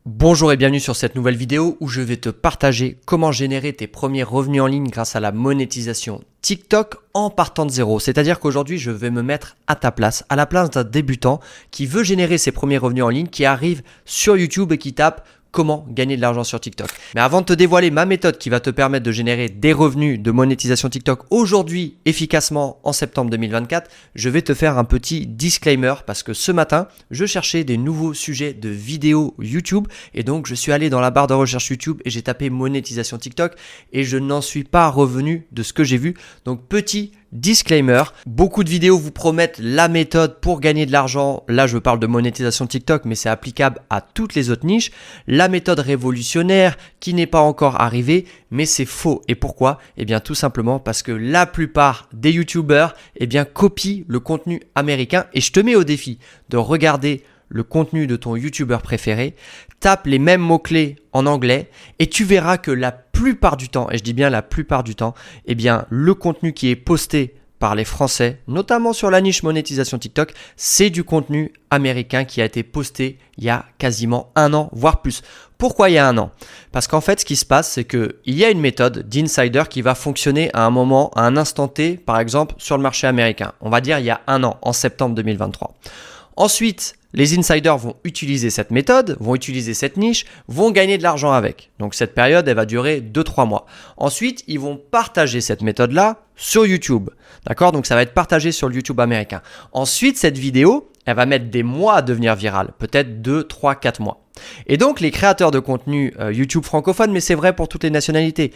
Bonjour et bienvenue sur cette nouvelle vidéo où je vais te partager comment générer tes premiers revenus en ligne grâce à la monétisation TikTok en partant de zéro. C'est-à-dire qu'aujourd'hui, je vais me mettre à ta place, à la place d'un débutant qui veut générer ses premiers revenus en ligne, qui arrive sur YouTube et qui tape comment gagner de l'argent sur TikTok. Mais avant de te dévoiler ma méthode qui va te permettre de générer des revenus de monétisation TikTok aujourd'hui efficacement en septembre 2024, je vais te faire un petit disclaimer parce que ce matin, je cherchais des nouveaux sujets de vidéos YouTube et donc je suis allé dans la barre de recherche YouTube et j'ai tapé monétisation TikTok et je n'en suis pas revenu de ce que j'ai vu. Donc petit disclaimer, beaucoup de vidéos vous promettent la méthode pour gagner de l'argent. Là, je parle de monétisation TikTok, mais c'est applicable à toutes les autres niches. La méthode révolutionnaire qui n'est pas encore arrivée, mais c'est faux. Et pourquoi ? Eh bien, tout simplement parce que la plupart des YouTubers, copient le contenu américain. Et je te mets au défi de regarder le contenu de ton YouTuber préféré, tape les mêmes mots-clés en anglais et tu verras que la plupart du temps, et je dis bien la plupart du temps, le contenu qui est posté par les Français, notamment sur la niche monétisation TikTok, c'est du contenu américain qui a été posté il y a quasiment un an, voire plus. Pourquoi il y a un an ? Parce qu'en fait, ce qui se passe, c'est qu'il y a une méthode d'insider qui va fonctionner à un moment, à un instant T, par exemple, sur le marché américain. On va dire il y a un an, en septembre 2023. Ensuite, les insiders vont utiliser cette méthode, vont utiliser cette niche, vont gagner de l'argent avec. Donc cette période, elle va durer 2-3 mois. Ensuite, ils vont partager cette méthode-là sur YouTube. D'accord ? Donc ça va être partagé sur le YouTube américain. Ensuite, cette vidéo, elle va mettre des mois à devenir virale, peut-être 2, 3, 4 mois. Et donc les créateurs de contenu YouTube francophone, mais c'est vrai pour toutes les nationalités.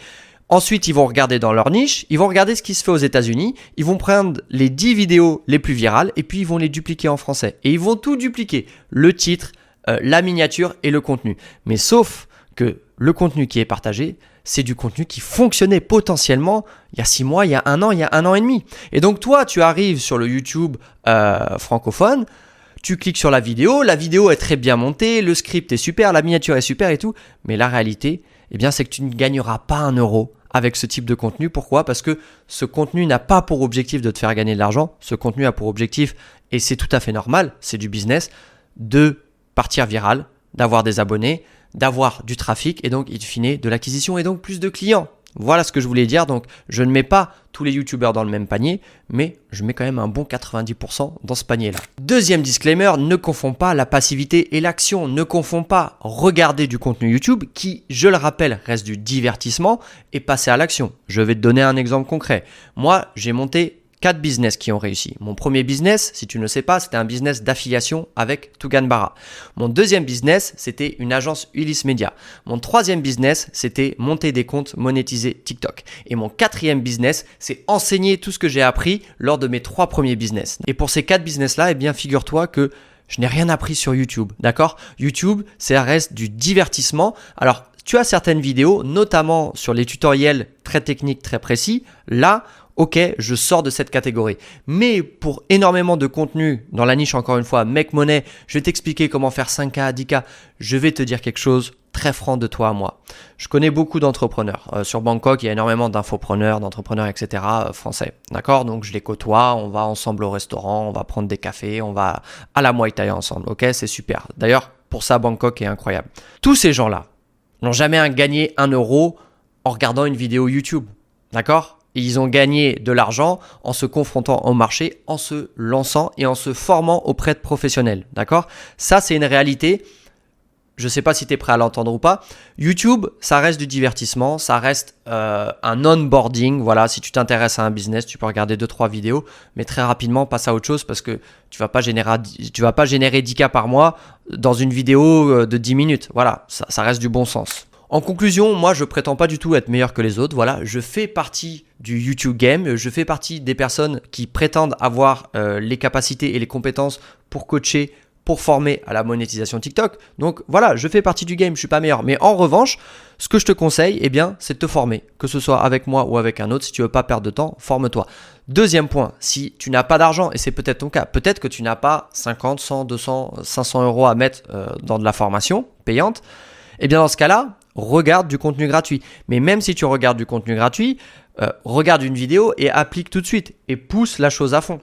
Ensuite, ils vont regarder dans leur niche, ils vont regarder ce qui se fait aux États-Unis, ils vont prendre les 10 vidéos les plus virales et puis ils vont les dupliquer en français. Et ils vont tout dupliquer, le titre, la miniature et le contenu. Mais sauf que le contenu qui est partagé, c'est du contenu qui fonctionnait potentiellement il y a 6 mois, il y a un an et demi. Et donc toi, tu arrives sur le YouTube francophone, tu cliques sur la vidéo est très bien montée, le script est super, la miniature est super et tout. Mais la réalité, c'est que tu ne gagneras pas un euro avec ce type de contenu. Pourquoi ? Parce que ce contenu n'a pas pour objectif de te faire gagner de l'argent. Ce contenu a pour objectif, et c'est tout à fait normal, c'est du business, de partir viral, d'avoir des abonnés, d'avoir du trafic et donc, in fine, de l'acquisition et donc plus de clients. Voilà ce que je voulais dire. Donc, je ne mets pas tous les youtubeurs dans le même panier, mais je mets quand même un bon 90% dans ce panier-là. Deuxième disclaimer, ne confonds pas la passivité et l'action. Ne confonds pas regarder du contenu YouTube qui, je le rappelle, reste du divertissement et passer à l'action. Je vais te donner un exemple concret. Moi, j'ai monté 4 business qui ont réussi. Mon premier business, si tu ne le sais pas, c'était un business d'affiliation avec Tuganbara. Mon deuxième business, c'était une agence Ulysse Media. Mon troisième business, c'était monter des comptes monétisés TikTok. Et mon quatrième business, c'est enseigner tout ce que j'ai appris lors de mes 3 premiers business. Et pour ces 4 business-là, figure-toi que je n'ai rien appris sur YouTube, d'accord ? YouTube, ça reste du divertissement. Alors, tu as certaines vidéos, notamment sur les tutoriels très techniques, très précis. Là, ok, je sors de cette catégorie. Mais pour énormément de contenu dans la niche, encore une fois, Make Money, je vais t'expliquer comment faire 5K à 10K. Je vais te dire quelque chose très franc de toi à moi. Je connais beaucoup d'entrepreneurs. Sur Bangkok, il y a énormément d'infopreneurs, d'entrepreneurs, etc. Français. D'accord ? Donc, je les côtoie, on va ensemble au restaurant, on va prendre des cafés, on va à la Muay Thai ensemble. Ok, c'est super. D'ailleurs, pour ça, Bangkok est incroyable. Tous ces gens-là n'ont jamais gagné 1 euro en regardant une vidéo YouTube. D'accord ? Ils ont gagné de l'argent en se confrontant au marché, en se lançant et en se formant auprès de professionnels. D'accord ? Ça, c'est une réalité. Je ne sais pas si tu es prêt à l'entendre ou pas. YouTube, ça reste du divertissement, ça reste un onboarding. Voilà, si tu t'intéresses à un business, tu peux regarder 2-3 vidéos, mais très rapidement, passe à autre chose parce que tu vas pas générer 10K par mois dans une vidéo de 10 minutes. Voilà, ça reste du bon sens. En conclusion, moi, je prétends pas du tout être meilleur que les autres. Voilà, je fais partie du YouTube game. Je fais partie des personnes qui prétendent avoir les capacités et les compétences pour coacher, pour former à la monétisation TikTok. Donc voilà, je fais partie du game. Je suis pas meilleur. Mais en revanche, ce que je te conseille, c'est de te former. Que ce soit avec moi ou avec un autre. Si tu veux pas perdre de temps, forme-toi. Deuxième point, si tu n'as pas d'argent, et c'est peut-être ton cas, peut-être que tu n'as pas 50, 100, 200, 500 euros à mettre dans de la formation payante, dans ce cas-là, regarde du contenu gratuit. Mais même si tu regardes du contenu gratuit, regarde une vidéo et applique tout de suite et pousse la chose à fond.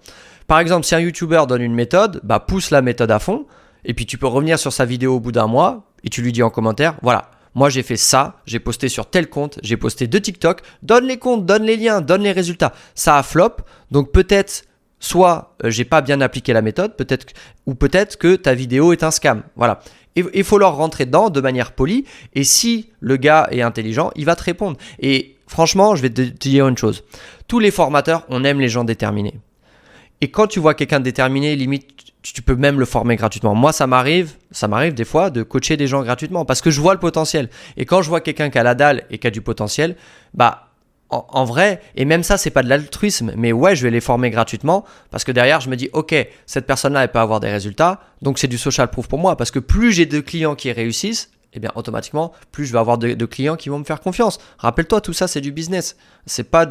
Par exemple, si un YouTuber donne une méthode, pousse la méthode à fond Et puis tu peux revenir sur sa vidéo au bout d'un mois et tu lui dis en commentaire, voilà, moi j'ai fait ça, j'ai posté sur tel compte, j'ai posté 2 TikTok, donne les comptes, donne les liens, donne les résultats. Ça a flop, donc peut-être soit j'ai pas bien appliqué la méthode, ou peut-être que ta vidéo est un scam. Voilà. Il faut leur rentrer dedans de manière polie et si le gars est intelligent, il va te répondre. Et franchement, je vais te dire une chose. Tous les formateurs, on aime les gens déterminés. Et quand tu vois quelqu'un de déterminé, limite, tu peux même le former gratuitement. Moi, ça m'arrive des fois de coacher des gens gratuitement parce que je vois le potentiel. Et quand je vois quelqu'un qui a la dalle et qui a du potentiel, bah, en vrai, et même ça, c'est pas de l'altruisme, mais ouais, je vais les former gratuitement parce que derrière, je me dis, ok, cette personne-là, elle peut avoir des résultats, donc c'est du social proof pour moi parce que plus j'ai de clients qui réussissent, eh bien, automatiquement, plus je vais avoir de clients qui vont me faire confiance. Rappelle-toi, tout ça, c'est du business. C'est pas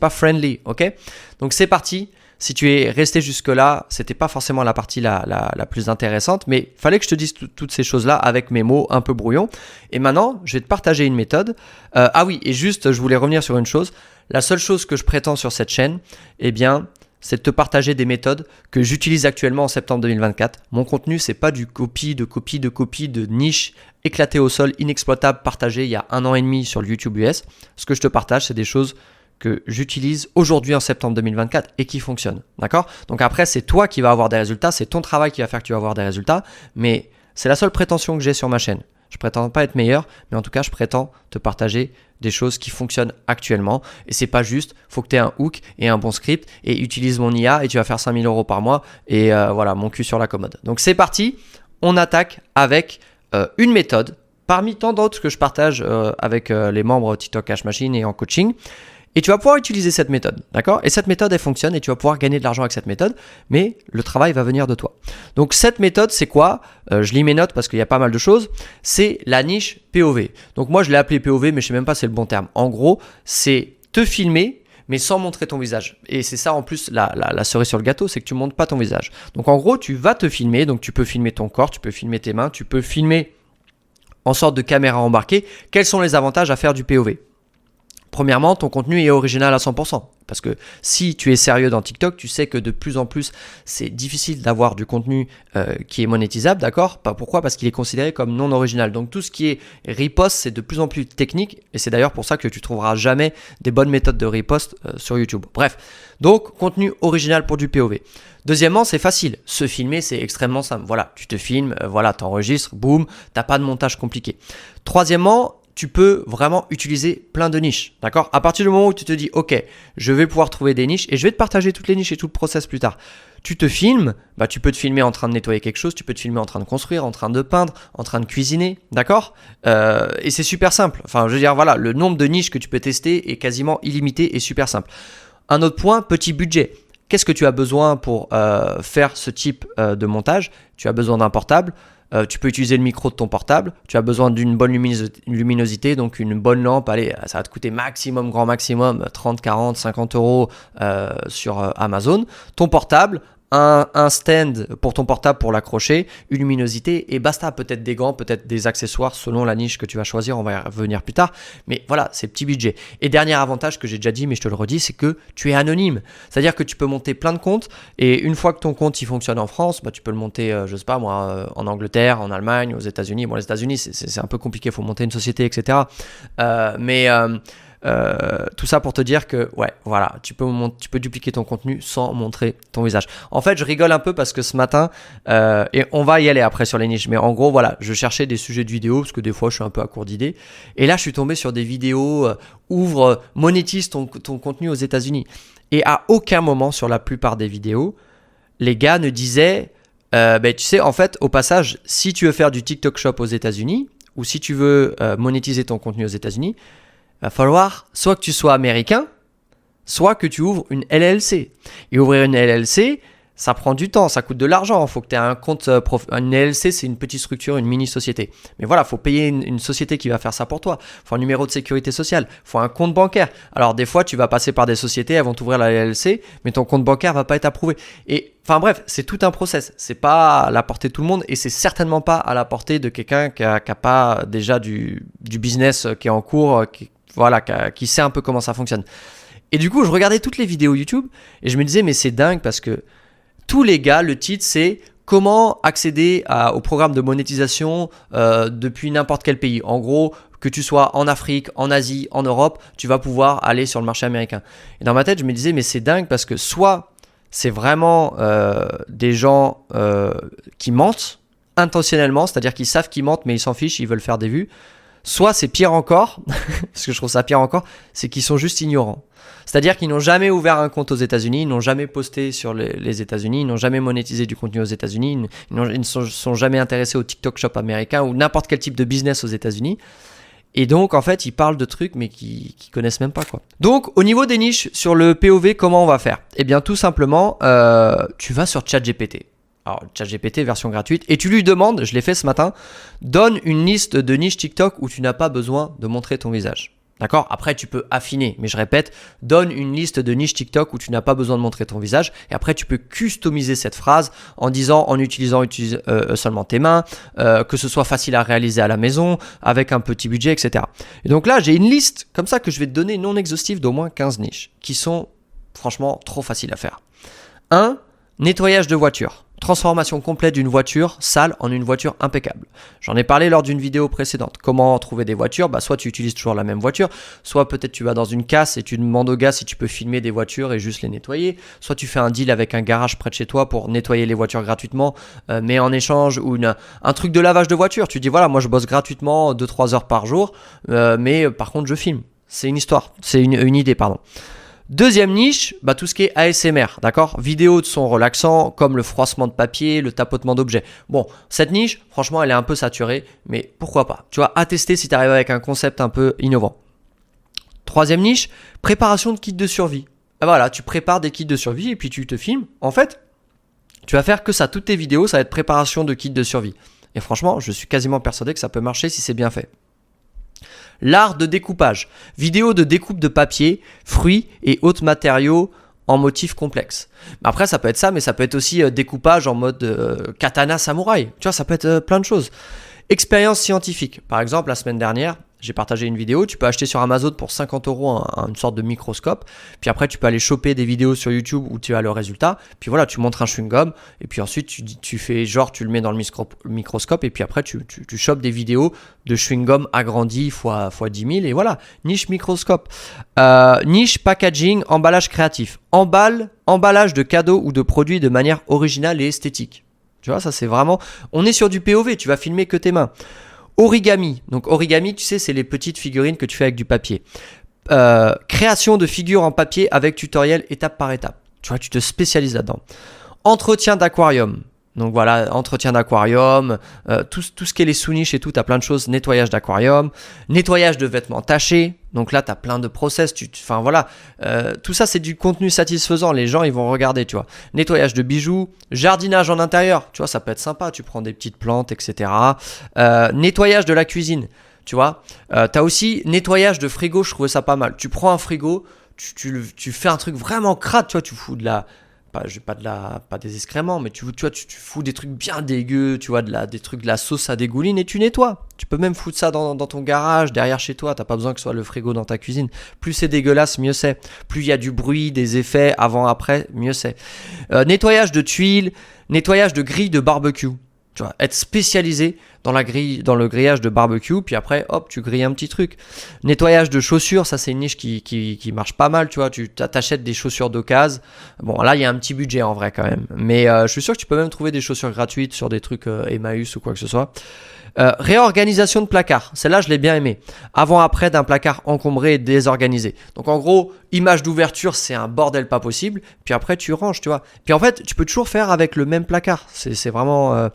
friendly, ok? Donc, c'est parti. Si tu es resté jusque-là, c'était pas forcément la partie la plus intéressante, mais il fallait que je te dise toutes ces choses-là avec mes mots un peu brouillons. Et maintenant, je vais te partager une méthode. Ah oui, et juste, je voulais revenir sur une chose. La seule chose que je prétends sur cette chaîne, eh bien, c'est de te partager des méthodes que j'utilise actuellement en septembre 2024. Mon contenu, c'est pas du de niche éclaté au sol, inexploitable, partagé il y a 1 an et demi sur le YouTube US. Ce que je te partage, c'est des choses que j'utilise aujourd'hui en septembre 2024 et qui fonctionnent. D'accord? Donc après, c'est toi qui vas avoir des résultats, c'est ton travail qui va faire que tu vas avoir des résultats, mais c'est la seule prétention que j'ai sur ma chaîne. Je prétends pas être meilleur, mais en tout cas, je prétends te partager des choses qui fonctionnent actuellement. Et c'est pas juste, faut que tu aies un hook et un bon script et utilise mon IA et tu vas faire 5 000 € par mois et voilà, mon cul sur la commode. Donc c'est parti, on attaque avec une méthode parmi tant d'autres que je partage avec les membres TikTok Cash Machine et en coaching. Et tu vas pouvoir utiliser cette méthode, d'accord? Et cette méthode, elle fonctionne et tu vas pouvoir gagner de l'argent avec cette méthode, mais le travail va venir de toi. Donc cette méthode, c'est quoi? Je lis mes notes parce qu'il y a pas mal de choses. C'est la niche POV. Donc moi, je l'ai appelé POV, mais je sais même pas si c'est le bon terme. En gros, c'est te filmer, mais sans montrer ton visage. Et c'est ça en plus la cerise sur le gâteau, c'est que tu ne montres pas ton visage. Donc en gros, tu vas te filmer, donc tu peux filmer ton corps, tu peux filmer tes mains, tu peux filmer en sorte de caméra embarquée. Quels sont les avantages à faire du POV? Premièrement, ton contenu est original à 100%. Parce que si tu es sérieux dans TikTok, tu sais que de plus en plus, c'est difficile d'avoir du contenu qui est monétisable, d'accord? Pourquoi? Parce qu'il est considéré comme non original. Donc tout ce qui est riposte, c'est de plus en plus technique. Et c'est d'ailleurs pour ça que tu trouveras jamais des bonnes méthodes de riposte sur YouTube. Bref, donc contenu original pour du POV. Deuxièmement, c'est facile. Se filmer, c'est extrêmement simple. Voilà, tu te filmes, voilà, t'enregistres, boum, t'as pas de montage compliqué. Troisièmement, tu peux vraiment utiliser plein de niches, d'accord? À partir du moment où tu te dis, ok, je vais pouvoir trouver des niches et je vais te partager toutes les niches et tout le process plus tard. Tu te filmes, bah tu peux te filmer en train de nettoyer quelque chose, tu peux te filmer en train de construire, en train de peindre, en train de cuisiner, d'accord? Et c'est super simple. Enfin, je veux dire, voilà, le nombre de niches que tu peux tester est quasiment illimité et super simple. Un autre point, petit budget. Qu'est-ce que tu as besoin pour faire ce type de montage? Tu as besoin d'un portable. Tu peux utiliser le micro de ton portable, tu as besoin d'une bonne luminosité, donc une bonne lampe, allez, ça va te coûter maximum, grand maximum, 30, 40, 50 € sur Amazon. Ton portable, un stand pour ton portable pour l'accrocher, une luminosité et basta, peut-être des gants, peut-être des accessoires selon la niche que tu vas choisir, on va y revenir plus tard, mais voilà, c'est petit budget. Et dernier avantage que j'ai déjà dit mais je te le redis, c'est que tu es anonyme, c'est-à-dire que tu peux monter plein de comptes et une fois que ton compte il fonctionne en France, bah, tu peux le monter, je sais pas moi, en Angleterre, en Allemagne, aux États-Unis. Bon, les États-Unis c'est un peu compliqué, il faut monter une société, etc. Tout ça pour te dire que ouais, voilà, tu peux dupliquer ton contenu sans montrer ton visage. En fait, je rigole un peu parce que ce matin, et on va y aller après sur les niches, mais en gros, voilà, je cherchais des sujets de vidéos parce que des fois, je suis un peu à court d'idées. Et là, je suis tombé sur des vidéos monétise ton contenu aux États-Unis. Et à aucun moment sur la plupart des vidéos, les gars ne disaient, tu sais, en fait, au passage, si tu veux faire du TikTok Shop aux États-Unis ou si tu veux monétiser ton contenu aux États-Unis, va falloir soit que tu sois américain, soit que tu ouvres une LLC. Et ouvrir une LLC, ça prend du temps, ça coûte de l'argent. Il faut que tu aies un compte. Une LLC, c'est une petite structure, une mini-société. Mais voilà, il faut payer une société qui va faire ça pour toi. Il faut un numéro de sécurité sociale. Il faut un compte bancaire. Alors, des fois, tu vas passer par des sociétés, elles vont t'ouvrir la LLC, mais ton compte bancaire ne va pas être approuvé. Et enfin bref, c'est tout un process. C'est pas à la portée de tout le monde et c'est certainement pas à la portée de quelqu'un qui a pas déjà du business qui est en cours, qui sait un peu comment ça fonctionne. Et du coup, je regardais toutes les vidéos YouTube et je me disais, mais c'est dingue parce que tous les gars, le titre, c'est comment accéder au programme de monétisation depuis n'importe quel pays. En gros, que tu sois en Afrique, en Asie, en Europe, tu vas pouvoir aller sur le marché américain. Et dans ma tête, je me disais, mais c'est dingue parce que soit c'est vraiment des gens qui mentent intentionnellement, c'est-à-dire qu'ils savent qu'ils mentent mais ils s'en fichent, ils veulent faire des vues. Soit c'est pire encore, parce que je trouve ça pire encore, c'est qu'ils sont juste ignorants. C'est-à-dire qu'ils n'ont jamais ouvert un compte aux États-Unis, ils n'ont jamais posté sur les États-Unis, ils n'ont jamais monétisé du contenu aux États-Unis, ils ne sont jamais intéressés au TikTok Shop américain ou n'importe quel type de business aux États-Unis. Et donc, en fait, ils parlent de trucs, mais qui connaissent même pas, quoi. Donc, au niveau des niches, sur le POV, comment on va faire? Eh bien, tout simplement, tu vas sur ChatGPT. Alors, ChatGPT version gratuite, et tu lui demandes, je l'ai fait ce matin, donne une liste de niches TikTok où tu n'as pas besoin de montrer ton visage. D'accord? Après, tu peux affiner, mais je répète, donne une liste de niches TikTok où tu n'as pas besoin de montrer ton visage, et après, tu peux customiser cette phrase en disant, en utilisant seulement tes mains, que ce soit facile à réaliser à la maison, avec un petit budget, etc. Et donc là, j'ai une liste comme ça que je vais te donner non exhaustive d'au moins 15 niches, qui sont franchement trop faciles à faire. 1. Nettoyage de voiture. Transformation complète d'une voiture sale en une voiture impeccable. J'en ai parlé lors d'une vidéo précédente. Comment trouver des voitures? Soit tu utilises toujours la même voiture, soit peut-être tu vas dans une casse et tu demandes au gars si tu peux filmer des voitures et juste les nettoyer. Soit tu fais un deal avec un garage près de chez toi pour nettoyer les voitures gratuitement, mais en échange ou un truc de lavage de voiture. Tu dis voilà, moi je bosse gratuitement 2-3 heures par jour, mais par contre je filme. C'est une histoire, c'est une idée, pardon. Deuxième niche, tout ce qui est ASMR, d'accord? Vidéo de son relaxant, comme le froissement de papier, le tapotement d'objets. Bon, cette niche, franchement, elle est un peu saturée, mais pourquoi pas? Tu vois, à tester si tu arrives avec un concept un peu innovant. Troisième niche, préparation de kits de survie. Et voilà, tu prépares des kits de survie et puis tu te filmes. En fait, tu vas faire que ça. Toutes tes vidéos, ça va être préparation de kits de survie. Et franchement, je suis quasiment persuadé que ça peut marcher si c'est bien fait. L'art de découpage. Vidéo de découpe de papier, fruits et autres matériaux en motifs complexes. Après, ça peut être ça, mais ça peut être aussi découpage en mode katana samouraï. Tu vois, ça peut être plein de choses. Expérience scientifique. Par exemple, la semaine dernière, j'ai partagé une vidéo. Tu peux acheter sur Amazon pour 50 € une sorte de microscope. Puis après, tu peux aller choper des vidéos sur YouTube où tu as le résultat. Puis voilà, tu montres un chewing-gum. Et puis ensuite, tu fais genre, tu le mets dans le microscope. Et puis après, tu chopes des vidéos de chewing-gum agrandi fois 10 000. Et voilà, niche microscope. Niche packaging, emballage créatif. Emballage de cadeaux ou de produits de manière originale et esthétique. Tu vois, ça c'est vraiment... On est sur du POV, tu vas filmer que tes mains. Origami. Donc origami, tu sais, c'est les petites figurines que tu fais avec du papier. Création de figures en papier avec tutoriel étape par étape. Tu vois, tu te spécialises là-dedans. Entretien d'aquarium. Donc voilà, entretien d'aquarium, tout ce qui est les sous-niches et tout, tu as plein de choses. Nettoyage d'aquarium, nettoyage de vêtements tachés. Donc là, tu as plein de process. Enfin voilà, tout ça, c'est du contenu satisfaisant. Les gens, ils vont regarder, tu vois. Nettoyage de bijoux, jardinage en intérieur. Tu vois, ça peut être sympa. Tu prends des petites plantes, etc. Nettoyage de la cuisine, tu vois. Tu as aussi nettoyage de frigo. Je trouvais ça pas mal. Tu prends un frigo, tu fais un truc vraiment crade, tu vois. Tu fous de la... pas des excréments, mais tu fous des trucs bien dégueux, tu vois, des trucs de la sauce à dégouline et tu nettoies. Tu peux même foutre ça dans ton garage, derrière chez toi, t'as pas besoin que ce soit le frigo dans ta cuisine. Plus c'est dégueulasse, mieux c'est. Plus il y a du bruit, des effets avant, après, mieux c'est. Nettoyage de tuiles, nettoyage de grilles de barbecue. Tu vois, être spécialisé dans le grillage de barbecue, puis après, hop, tu grilles un petit truc. Nettoyage de chaussures, ça c'est une niche qui marche pas mal, tu vois, tu t'achètes des chaussures d'occasion. Bon, là, il y a un petit budget en vrai quand même. Mais je suis sûr que tu peux même trouver des chaussures gratuites sur des trucs Emmaüs ou quoi que ce soit. Réorganisation de placard, celle-là je l'ai bien aimé. Avant-après d'un placard encombré et désorganisé. Donc en gros, image d'ouverture, c'est un bordel pas possible. Puis après tu ranges, tu vois. Puis en fait, tu peux toujours faire avec le même placard. C'est vraiment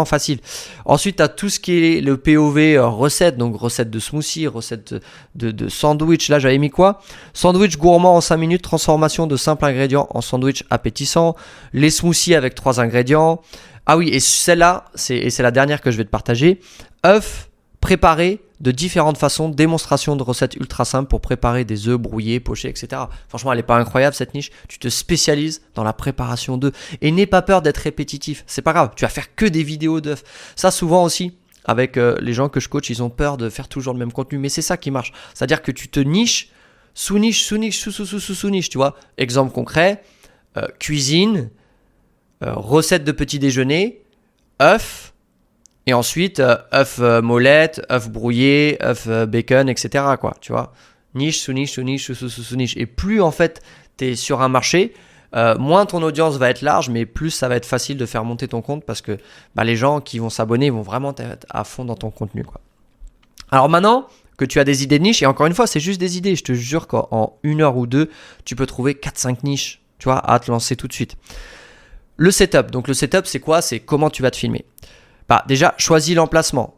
facile. Ensuite, tu as tout ce qui est le POV recette, donc recette de smoothie, recette de sandwich. Là, j'avais mis quoi? Sandwich gourmand en 5 minutes, transformation de simples ingrédients en sandwich appétissant. Les smoothies avec 3 ingrédients. Ah oui, et celle-là, c'est la dernière que je vais te partager. Œufs préparés de différentes façons, démonstration de recettes ultra simples pour préparer des œufs brouillés, pochés, etc. Franchement, elle n'est pas incroyable cette niche. Tu te spécialises dans la préparation d'œufs. Et n'aie pas peur d'être répétitif. C'est pas grave, tu vas faire que des vidéos d'œufs. Ça, souvent aussi, avec les gens que je coach, ils ont peur de faire toujours le même contenu. Mais c'est ça qui marche. C'est-à-dire que tu te niches, sous-niche, sous-niche, sous-niche, tu vois. Exemple concret, cuisine, recette de petit déjeuner, œuf, et ensuite œuf molette, œuf brouillé, œuf bacon, etc. quoi, tu vois. Niche sous niche, sous niche, sous niche. Et plus en fait tu es sur un marché, moins ton audience va être large, mais plus ça va être facile de faire monter ton compte parce que les gens qui vont s'abonner vont vraiment être à fond dans ton contenu, quoi. Alors maintenant que tu as des idées de niche, et encore une fois, c'est juste des idées, je te jure qu'en 1 heure ou 2, tu peux trouver 4-5 niches, tu vois, à te lancer tout de suite. Le setup, donc le setup c'est quoi? C'est comment tu vas te filmer. Déjà, choisis l'emplacement.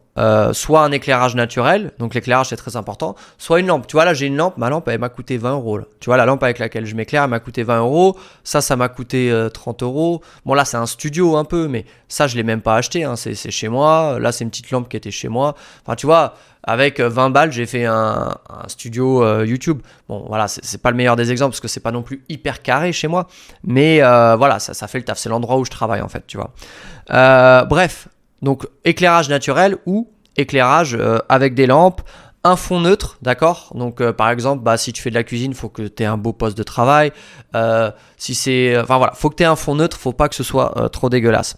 Soit un éclairage naturel, donc l'éclairage c'est très important, soit une lampe. Tu vois, là j'ai une lampe, ma lampe elle m'a coûté 20 euros. Là. Tu vois, la lampe avec laquelle je m'éclaire elle m'a coûté 20 euros. Ça m'a coûté 30 euros. Bon, là c'est un studio un peu, mais ça je l'ai même pas acheté, hein. C'est chez moi. Là c'est une petite lampe qui était chez moi. Enfin, tu vois, avec 20 balles, j'ai fait un studio YouTube. Bon, voilà, c'est pas le meilleur des exemples parce que c'est pas non plus hyper carré chez moi, mais voilà, ça fait le taf. C'est l'endroit où je travaille en fait, tu vois. Bref. Donc éclairage naturel ou éclairage avec des lampes, un fond neutre, d'accord? Donc par exemple, si tu fais de la cuisine, il faut que tu aies un beau poste de travail. Enfin voilà, faut que tu aies un fond neutre, faut pas que ce soit trop dégueulasse.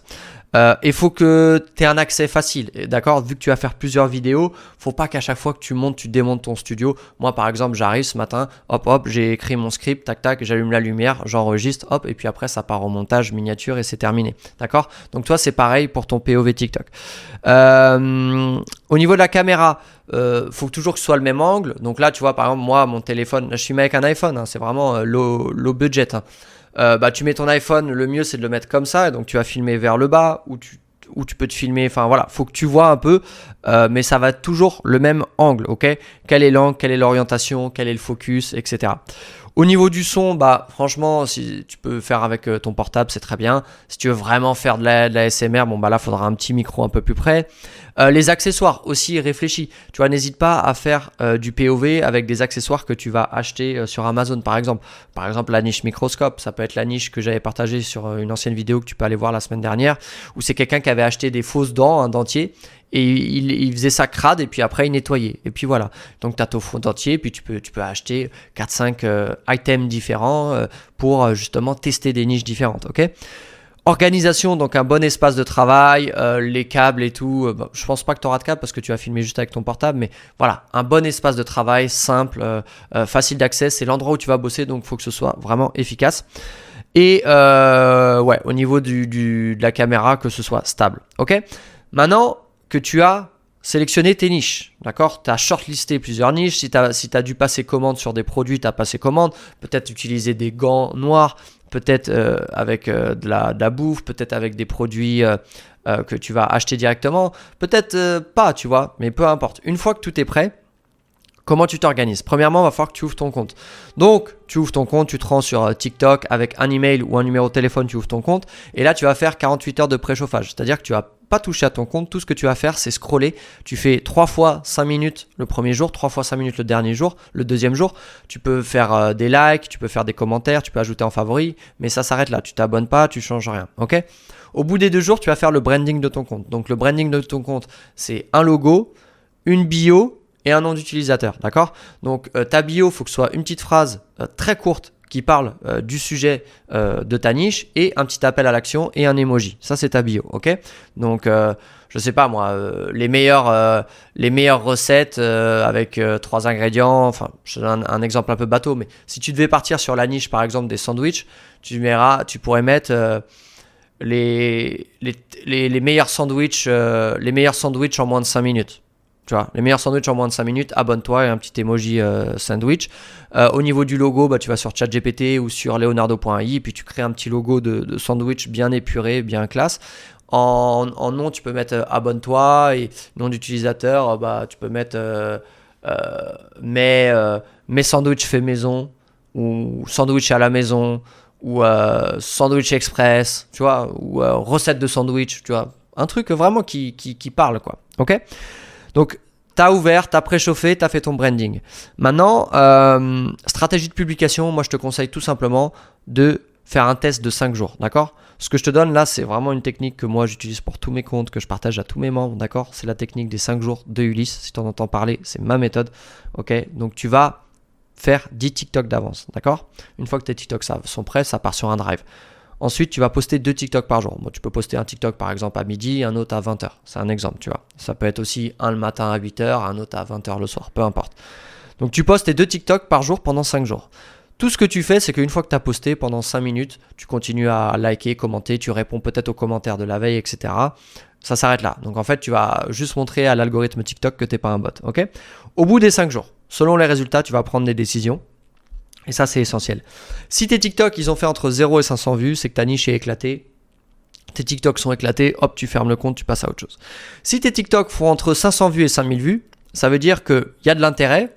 Il faut que tu aies un accès facile, d'accord? Vu que tu vas faire plusieurs vidéos, faut pas qu'à chaque fois que tu montes, tu démontes ton studio. Moi, par exemple, j'arrive ce matin, hop, j'ai écrit mon script, tac, tac, j'allume la lumière, j'enregistre, hop, et puis après, ça part au montage, miniature et c'est terminé, d'accord? Donc toi, c'est pareil pour ton POV TikTok. Au niveau de la caméra, faut toujours que ce soit le même angle. Donc là, tu vois, par exemple, moi, mon téléphone, là, je filme avec un iPhone, hein, c'est vraiment low budget, hein. Tu mets ton iPhone, le mieux c'est de le mettre comme ça, et donc tu vas filmer vers le bas ou tu peux te filmer, enfin voilà, faut que tu vois un peu, mais ça va être toujours le même angle, ok? Quel est l'angle, quelle est l'orientation, quel est le focus, etc. Au niveau du son, franchement, si tu peux faire avec ton portable, c'est très bien. Si tu veux vraiment faire de la ASMR, là, faudra un petit micro un peu plus près. Les accessoires aussi, réfléchis. Tu vois, n'hésite pas à faire du POV avec des accessoires que tu vas acheter sur Amazon, par exemple. Par exemple, la niche microscope, ça peut être la niche que j'avais partagée sur une ancienne vidéo que tu peux aller voir la semaine dernière, où c'est quelqu'un qui avait acheté des fausses dents, un dentier, et il faisait ça crade et puis après il nettoyait. Et puis voilà. Donc tu as ton fond dentier, puis tu peux acheter 4-5 items différents pour justement tester des niches différentes. Ok? Organisation, donc un bon espace de travail, les câbles et tout. Je pense pas que tu auras de câbles parce que tu vas filmer juste avec ton portable, mais voilà, un bon espace de travail simple, facile d'accès. C'est l'endroit où tu vas bosser, donc il faut que ce soit vraiment efficace. Et au niveau de la caméra, que ce soit stable. Ok? Maintenant que tu as sélectionné tes niches, d'accord? Tu as shortlisté plusieurs niches. Si tu as dû passer commande sur des produits, tu as passé commande. Peut-être utiliser des gants noirs, peut-être avec de la bouffe, peut-être avec des produits que tu vas acheter directement. Peut-être pas, tu vois, mais peu importe. Une fois que tout est prêt, comment tu t'organises? Premièrement, il va falloir que tu ouvres ton compte. Donc, tu ouvres ton compte, tu te rends sur TikTok avec un email ou un numéro de téléphone, tu ouvres ton compte. Et là, tu vas faire 48 heures de préchauffage. C'est-à-dire que tu vas pas toucher à ton compte. Tout ce que tu vas faire, c'est scroller. Tu fais 3 fois 5 minutes le premier jour, 3 fois 5 minutes le dernier jour, le deuxième jour. Tu peux faire des likes, tu peux faire des commentaires, tu peux ajouter en favori, mais ça s'arrête là. Tu t'abonnes pas, tu changes rien. Ok? Au bout des 2 jours, tu vas faire le branding de ton compte. Donc, le branding de ton compte, c'est un logo, une bio et un nom d'utilisateur, d'accord? Donc ta bio, il faut que ce soit une petite phrase très courte qui parle du sujet de ta niche et un petit appel à l'action et un emoji. Ça, c'est ta bio, ok? Donc je sais pas moi, les meilleures recettes avec 3 ingrédients. Enfin, je donne un exemple un peu bateau, mais si tu devais partir sur la niche par exemple des sandwichs, tu pourrais mettre les meilleurs sandwichs en moins de 5 minutes. Tu vois, les meilleurs sandwichs en moins de 5 minutes, abonne-toi et un petit emoji sandwich. Au niveau du logo, tu vas sur ChatGPT ou sur leonardo.ai et puis tu crées un petit logo de sandwich bien épuré, bien classe. En nom, tu peux mettre abonne-toi et nom d'utilisateur, tu peux mettre mes sandwichs fait maison ou sandwich à la maison ou sandwich express, tu vois, ou recette de sandwich, tu vois. Un truc vraiment qui parle, quoi. Ok? Donc, tu as ouvert, tu as préchauffé, tu as fait ton branding. Maintenant, stratégie de publication, moi je te conseille tout simplement de faire un test de 5 jours, d'accord? Ce que je te donne là, c'est vraiment une technique que moi j'utilise pour tous mes comptes, que je partage à tous mes membres, d'accord? C'est la technique des 5 jours de Ulysse, si tu en entends parler, c'est ma méthode, ok? Donc tu vas faire 10 TikTok d'avance, d'accord? Une fois que tes TikTok sont prêts, ça part sur un drive. Ensuite, tu vas poster 2 TikTok par jour. Bon, tu peux poster un TikTok par exemple à midi, un autre à 20h. C'est un exemple, tu vois. Ça peut être aussi un le matin à 8h, un autre à 20h le soir, peu importe. Donc tu postes tes 2 TikTok par jour pendant 5 jours. Tout ce que tu fais, c'est qu'une fois que tu as posté pendant 5 minutes, tu continues à liker, commenter, tu réponds peut-être aux commentaires de la veille, etc. Ça s'arrête là. Donc en fait, tu vas juste montrer à l'algorithme TikTok que tu n'es pas un bot. Okay, au bout des 5 jours, selon les résultats, tu vas prendre des décisions. Et ça, c'est essentiel. Si tes TikTok, ils ont fait entre 0 et 500 vues, c'est que ta niche est éclatée. Tes TikTok sont éclatés, hop, tu fermes le compte, tu passes à autre chose. Si tes TikTok font entre 500 vues et 5000 vues, ça veut dire qu'il y a de l'intérêt,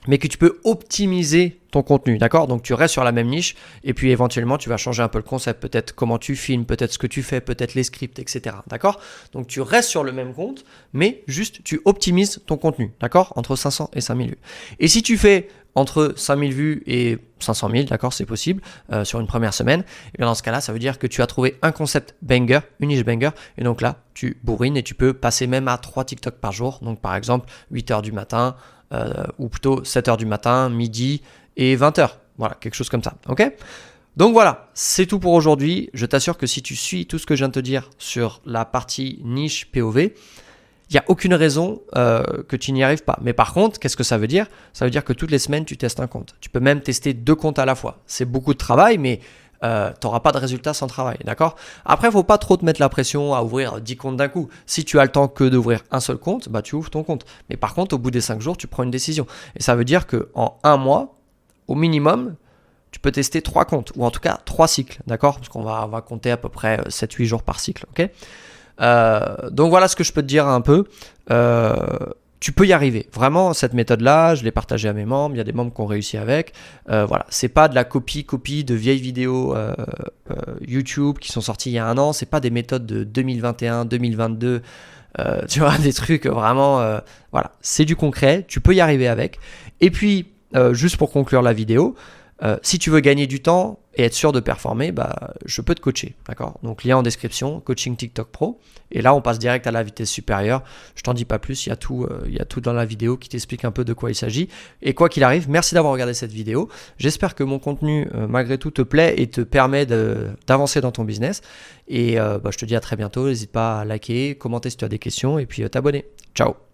mais que tu peux optimiser ton contenu, d'accord? Donc tu restes sur la même niche et puis éventuellement tu vas changer un peu le concept, peut-être comment tu filmes, peut-être ce que tu fais, peut-être les scripts, etc. D'accord? Donc tu restes sur le même compte, mais juste tu optimises ton contenu, d'accord? Entre 500 et 5000 vues. Et si tu fais entre 5000 vues et 500 000, d'accord, c'est possible, sur une première semaine, et bien dans ce cas-là, ça veut dire que tu as trouvé un concept banger, une niche banger, et donc là, tu bourrines et tu peux passer même à 3 TikTok par jour. Donc par exemple, 8h du matin, ou plutôt 7h du matin, midi et 20h. Voilà, quelque chose comme ça, ok? Donc voilà, c'est tout pour aujourd'hui. Je t'assure que si tu suis tout ce que je viens de te dire sur la partie niche POV, il n'y a aucune raison que tu n'y arrives pas. Mais par contre, qu'est-ce que ça veut dire? Ça veut dire que toutes les semaines, tu testes un compte. Tu peux même tester 2 comptes à la fois. C'est beaucoup de travail, mais tu n'auras pas de résultat sans travail, d'accord? Après, il ne faut pas trop te mettre la pression à ouvrir 10 comptes d'un coup. Si tu as le temps que d'ouvrir un seul compte, bah, tu ouvres ton compte. Mais par contre, au bout des 5 jours, tu prends une décision. Et ça veut dire qu'en un mois, au minimum, tu peux tester 3 comptes, ou en tout cas 3 cycles, d'accord? Parce qu'on va compter à peu près 7-8 jours par cycle, ok? Donc voilà ce que je peux te dire un peu. Tu peux y arriver. Vraiment, cette méthode-là, je l'ai partagée à mes membres. Il y a des membres qui ont réussi avec. Voilà, c'est pas de la copie de vieilles vidéos YouTube qui sont sorties il y a un an. C'est pas des méthodes de 2021, 2022. Tu vois, des trucs vraiment. Voilà, c'est du concret. Tu peux y arriver avec. Et puis, juste pour conclure la vidéo, si tu veux gagner du temps et être sûr de performer, bah, je peux te coacher, d'accord? Donc lien en description, coaching TikTok Pro. Et là, on passe direct à la vitesse supérieure. Je t'en dis pas plus, il y a tout dans la vidéo qui t'explique un peu de quoi il s'agit. Et quoi qu'il arrive, merci d'avoir regardé cette vidéo. J'espère que mon contenu, malgré tout, te plaît et te permet d'avancer dans ton business. Et je te dis à très bientôt. N'hésite pas à liker, commenter si tu as des questions et puis t'abonner. Ciao!